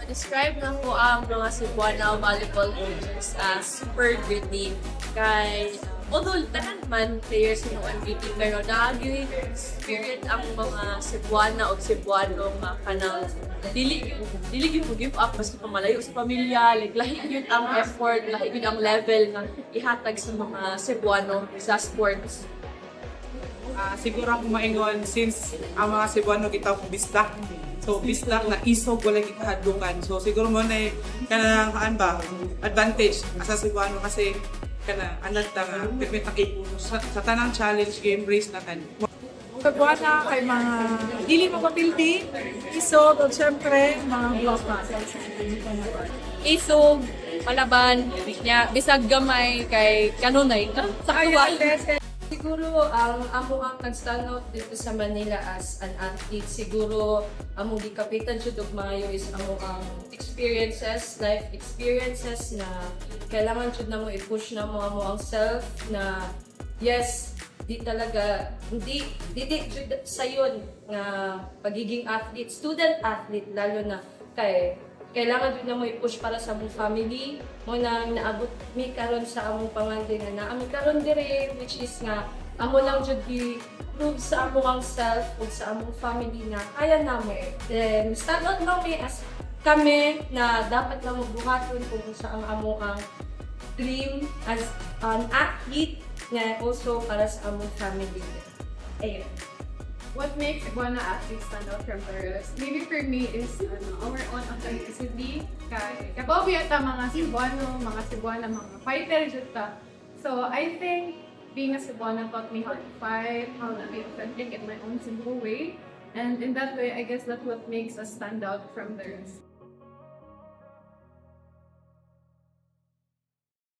Describe na ko ang mga Cebuana volleyball players as super gritty. Kay, although tanan man players ng MVP, pero nag-yung spirit ang mga Cebuana o Cebuano nga kanang dili gyud mo give up basta pamalayo sa pamilya, like lahi gyud ang effort, lahi gyud ang level nga ihatag sa mga Cebuano sa sports. Siguro ako maingon since ang mga Cebuano kita ko bistak. So bistak na isog wala gikahadlukan. So siguro mo na kanang ba advantage sa Cebuano kasi kana anad ta nga permit ipuno sa tanang challenge game race na kan. Cebuana kay mga dili mo kapildi, isog o syempre mga blockers. Isog, palaban, niya bisag gamay kay kanunay. Sa katuwa. Siguro ang amo ang nag-stand out dito sa Manila as an athlete, siguro among gikapitan jud og maayo is amo ang experiences, life experiences na kailangan jud na mo i-push na mo amo ang self na yes, di talaga hindi jud sayon nga pagiging athlete, student athlete lalo na kay kailangan din na mo i-push para sa among family mo nang naabot mi karon sa among pangandi nga naami karon dire, which is nga amo lang jud i-prove sa among self ug sa among family na kaya namo. Then start out lang mi as kami na dapat lang mo buhaton kung sa ang amo ang dream as an athlete nga also para sa among family. Ayun. What makes Cebuana athletes stand out from the rest? Maybe for me is our own authenticity. Kabaw yata mga Cebuano, mga fighter jud. So I think being a Cebuana taught me how to fight, how to be authentic in my own simple way. And in that way, I guess that's what makes us stand out from the rest.